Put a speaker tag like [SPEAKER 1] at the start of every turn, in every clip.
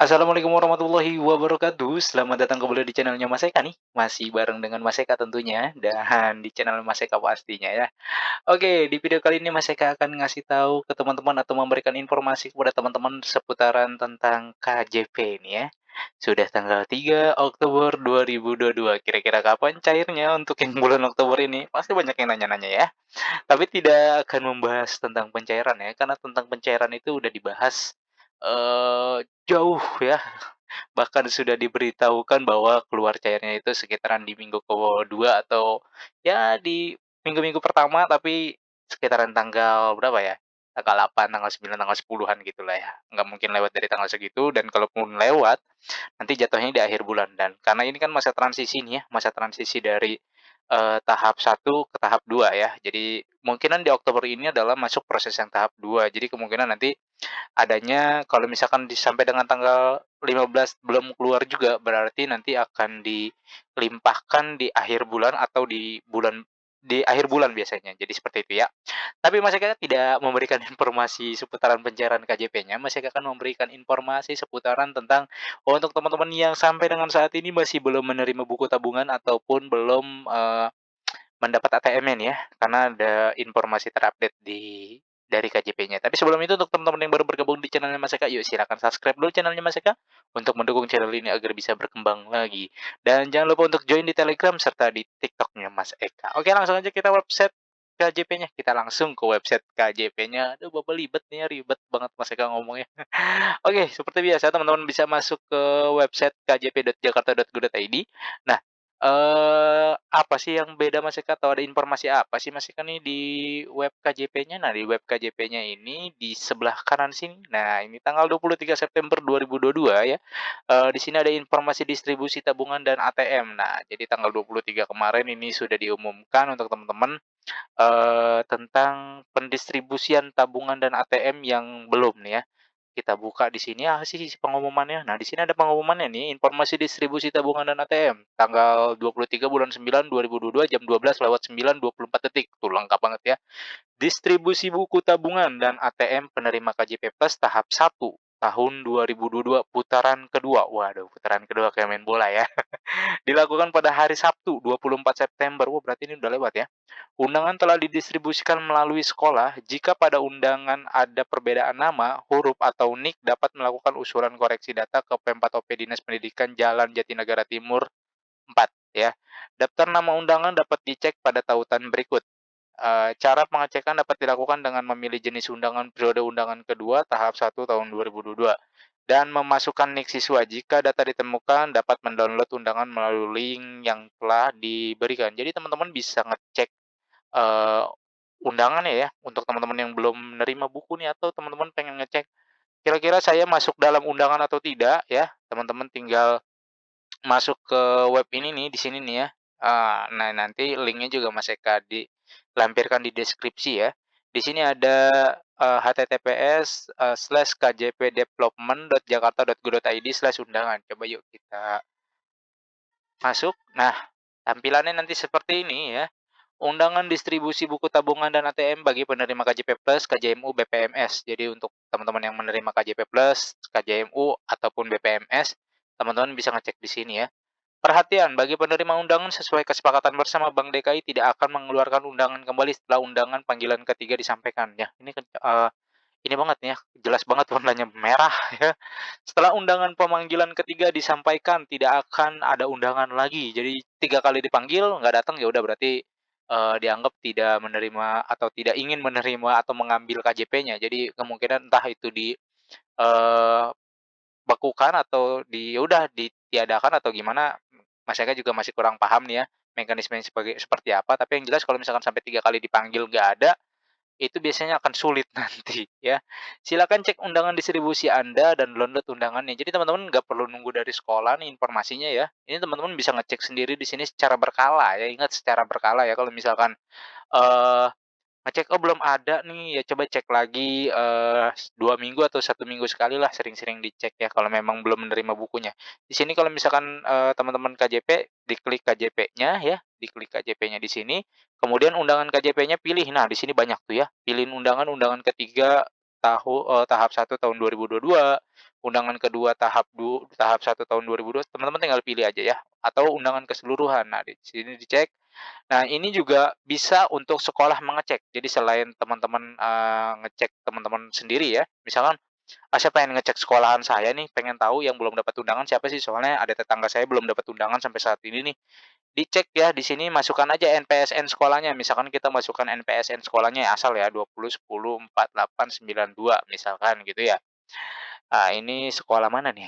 [SPEAKER 1] Assalamualaikum warahmatullahi wabarakatuh. Selamat datang kembali di channelnya Mas Eka nih. Masih bareng dengan Mas Eka tentunya dan di channel Mas Eka pastinya ya. Oke, di video kali ini Mas Eka akan ngasih tahu ke teman-teman atau memberikan informasi kepada teman-teman seputaran tentang KJP ini ya. Sudah tanggal 3 Oktober 2022. Kira-kira kapan cairnya untuk yang bulan Oktober ini? Pasti banyak yang nanya-nanya ya. Tapi tidak akan membahas tentang pencairan ya, karena tentang pencairan itu udah dibahas jauh ya. Bahkan sudah diberitahukan bahwa keluar cairnya itu sekitaran di minggu kedua atau ya di minggu-minggu pertama, tapi sekitaran tanggal berapa ya, tanggal 8, tanggal 9, tanggal 10-an gitulah ya. Nggak mungkin lewat dari tanggal segitu dan kalaupun lewat, nanti jatuhnya di akhir bulan. Dan karena ini kan masa transisi nih ya, masa transisi dari, tahap satu ke tahap 2 ya. Jadi kemungkinan di Oktober ini adalah masuk proses yang tahap 2. Jadi kemungkinan nanti adanya kalau misalkan sampai dengan tanggal 15 belum keluar juga, berarti nanti akan dilimpahkan di akhir bulan atau di akhir bulan biasanya, jadi seperti itu ya. Tapi Mas Eka tidak memberikan informasi seputaran pencairan KJP-nya, Mas Eka akan memberikan informasi seputaran tentang, untuk teman-teman yang sampai dengan saat ini masih belum menerima buku tabungan ataupun belum, mendapat ATM-nya nih ya, karena ada informasi terupdate dari KJP-nya. Tapi sebelum itu untuk teman-teman yang baru bergabung di channelnya Mas Eka, yuk silakan subscribe dulu channelnya Mas Eka untuk mendukung channel ini agar bisa berkembang lagi. Dan jangan lupa untuk join di Telegram serta di TikTok-nya Mas Eka. Oke, langsung aja kita website KJP-nya. Kita langsung ke website KJP-nya. Aduh, belibet nih ya, ribet banget Mas Eka ngomongnya. Oke, seperti biasa teman-teman bisa masuk ke website kjp.jakarta.go.id. Nah, apa sih yang beda Mas Eka, atau ada informasi apa sih Mas Eka nih di web KJP-nya? Nah, di web KJP-nya ini di sebelah kanan sini, nah ini tanggal 23 September 2022 ya, di sini ada informasi distribusi tabungan dan ATM. Nah, jadi tanggal 23 kemarin ini sudah diumumkan untuk teman-teman, tentang pendistribusian tabungan dan ATM yang belum nih ya. Kita buka di sini, sih pengumumannya. Nah, di sini ada pengumumannya nih, informasi distribusi tabungan dan ATM, tanggal 23 bulan 9 2022 jam 12:09:24. Tuh lengkap banget ya. Distribusi buku tabungan dan ATM penerima KJP Plus tahap 1 tahun 2022 putaran kedua. Waduh, putaran kedua kayak main bola ya. Dilakukan pada hari Sabtu 24 September. Wah, berarti ini udah lewat ya. Undangan telah didistribusikan melalui sekolah. Jika pada undangan ada perbedaan nama, huruf, atau NIK dapat melakukan usulan koreksi data ke P4OP Dinas Pendidikan Jalan Jatinegara Timur 4 ya. Daftar nama undangan dapat dicek pada tautan berikut. Cara pengecekan dapat dilakukan dengan memilih jenis undangan periode undangan kedua tahap 1 tahun 2022 dan memasukkan NIK siswa. Jika data ditemukan, dapat mendownload undangan melalui link yang telah diberikan. Jadi teman-teman bisa ngecek Eee, undangannya ya, untuk teman-teman yang belum menerima buku nih atau teman-teman pengen ngecek, kira-kira saya masuk dalam undangan atau tidak ya, teman-teman tinggal masuk ke web ini nih, di sini nih ya, nah nanti linknya juga Mas Eka lampirkan di deskripsi ya. Di sini ada, https://kjpdevelopment.jakarta.go.id/undangan. Coba yuk kita masuk. Nah, tampilannya nanti seperti ini ya. Undangan distribusi buku tabungan dan ATM bagi penerima KJP Plus, KJMU, BPMS. Jadi untuk teman-teman yang menerima KJP Plus, KJMU, ataupun BPMS, teman-teman bisa ngecek di sini ya. Perhatian, bagi penerima undangan sesuai kesepakatan bersama Bank DKI tidak akan mengeluarkan undangan kembali setelah undangan panggilan ketiga disampaikan. Ya, ini banget nih ya, jelas banget warnanya merah ya. Setelah undangan pemanggilan ketiga disampaikan, tidak akan ada undangan lagi. Jadi 3 kali dipanggil, nggak datang, ya udah berarti, dianggap tidak menerima atau tidak ingin menerima atau mengambil KJP-nya. Jadi kemungkinan entah itu eee, bekukan atau ya udah ditiadakan atau gimana, Mas Eka juga masih kurang paham nih ya, mekanismenya seperti apa. Tapi yang jelas kalau misalkan sampai 3 kali dipanggil nggak ada, itu biasanya akan sulit nanti ya. Silakan cek undangan distribusi Anda dan download undangannya. Jadi teman-teman nggak perlu nunggu dari sekolah nih informasinya ya. Ini teman-teman bisa ngecek sendiri di sini secara berkala ya. Ingat secara berkala ya, kalau misalkan, eee ngecek, "Oh belum ada nih," ya coba cek lagi, 2 minggu atau 1 minggu sekali lah, sering-sering dicek ya kalau memang belum menerima bukunya. Di sini kalau misalkan, teman-teman KJP, diklik KJP-nya ya, diklik KJP-nya di sini, kemudian undangan KJP-nya pilih. Nah, di sini banyak tuh ya, pilihin undangan, undangan ketiga, tahap 1 tahun 2022, undangan kedua tahap 1 tahun 2002, teman-teman tinggal pilih aja ya, atau undangan keseluruhan. Nah, di sini dicek. Nah, ini juga bisa untuk sekolah mengecek. Jadi selain teman-teman, ngecek teman-teman sendiri ya, misalkan, saya pengen ngecek sekolahan saya nih, pengen tahu yang belum dapat undangan siapa sih, soalnya ada tetangga saya belum dapat undangan sampai saat ini nih. Dicek ya di sini masukkan aja NPSN sekolahnya, misalkan kita masukkan NPSN sekolahnya ya, asal ya 20, 10, 4, 8, 9, 2 misalkan gitu ya. Ini sekolah mana nih?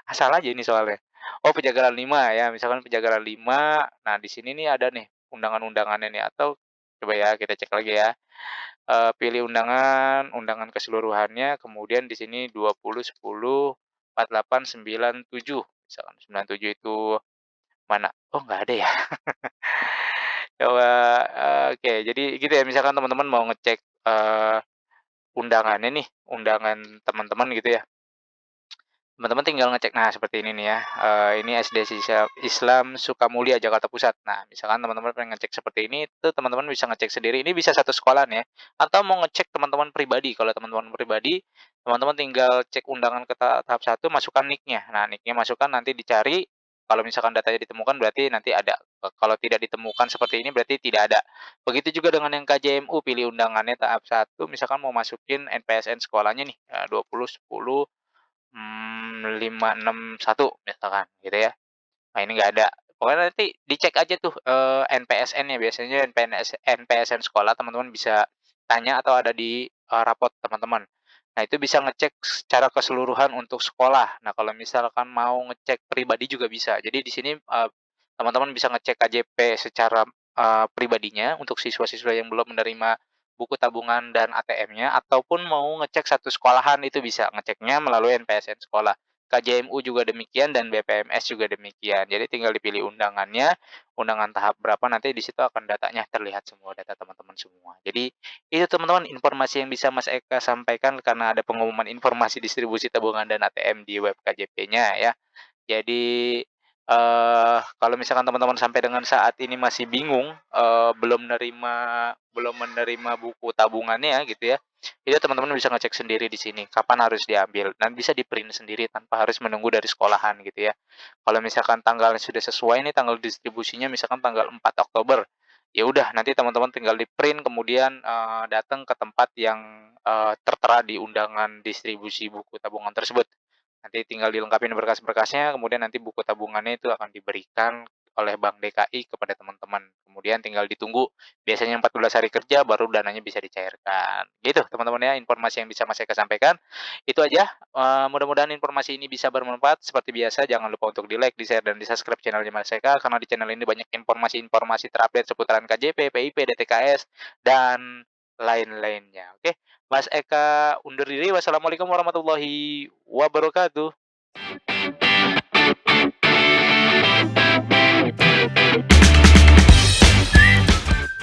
[SPEAKER 1] Asal aja ini soalnya. Oh, Penjagalan 5 ya, misalkan Penjagalan 5. Nah, di sini nih ada nih undangan-undangannya nih, atau coba ya kita cek lagi ya. Pilih undangan, undangan keseluruhannya, kemudian di sini 20, 10, 4, 8, 9, 7. Misalkan 97 itu mana? Oh, nggak ada ya. Coba, oke, jadi gitu ya, misalkan teman-teman mau ngecek, undangannya nih, undangan teman-teman gitu ya. Teman-teman tinggal ngecek, nah seperti ini nih ya, ini SD Islam Sukamulya, Jakarta Pusat. Nah, misalkan teman-teman pengen ngecek seperti ini, itu teman-teman bisa ngecek sendiri, ini bisa satu sekolahan ya, atau mau ngecek teman-teman pribadi. Kalau teman-teman pribadi, teman-teman tinggal cek undangan ke tahap 1, masukkan nick-nya. Nah, nick-nya masukkan, nanti dicari, kalau misalkan datanya ditemukan berarti nanti ada, kalau tidak ditemukan seperti ini berarti tidak ada. Begitu juga dengan yang KJMU, pilih undangannya tahap 1, misalkan mau masukin NPSN sekolahnya nih, 20, 10, 5, 6, 1 misalkan gitu ya. Nah, ini nggak ada. Pokoknya nanti dicek aja tuh, NPSN-nya, biasanya NPSN sekolah teman-teman bisa tanya atau ada di, rapot teman-teman. Nah, itu bisa ngecek secara keseluruhan untuk sekolah. Nah, kalau misalkan mau ngecek pribadi juga bisa. Jadi di sini, teman-teman bisa ngecek KJP secara, pribadinya untuk siswa-siswa yang belum menerima buku tabungan dan ATM-nya, ataupun mau ngecek satu sekolahan itu bisa ngeceknya melalui NPSN sekolah. KJMU juga demikian dan BPMS juga demikian. Jadi tinggal dipilih undangannya, undangan tahap berapa, nanti di situ akan datanya terlihat semua, data teman-teman semua. Jadi itu teman-teman informasi yang bisa Mas Eka sampaikan karena ada pengumuman informasi distribusi tabungan dan ATM di web KJP-nya ya. Jadi, kalau misalkan teman-teman sampai dengan saat ini masih bingung, belum menerima buku tabungannya gitu ya, itu teman-teman bisa ngecek sendiri di sini kapan harus diambil dan bisa di-print sendiri tanpa harus menunggu dari sekolahan gitu ya. Kalau misalkan tanggalnya sudah sesuai nih, tanggal distribusinya misalkan tanggal 4 Oktober, ya udah nanti teman-teman tinggal di-print kemudian, datang ke tempat yang, tertera di undangan distribusi buku tabungan tersebut. Nanti tinggal dilengkapi berkas-berkasnya, kemudian nanti buku tabungannya itu akan diberikan oleh Bank DKI kepada teman-teman. Kemudian tinggal ditunggu, biasanya 14 hari kerja baru dananya bisa dicairkan. Gitu teman-teman ya, informasi yang bisa Mas Eka sampaikan. Itu aja, mudah-mudahan informasi ini bisa bermanfaat. Seperti biasa jangan lupa untuk di-like, di-share, dan di-subscribe channel-nya Mas Eka, karena di channel ini banyak informasi-informasi terupdate seputaran KJP, PIP, DTKS, dan lain-lainnya. Oke, Mas Eka undur diri. Wassalamualaikum warahmatullahi wabarakatuh.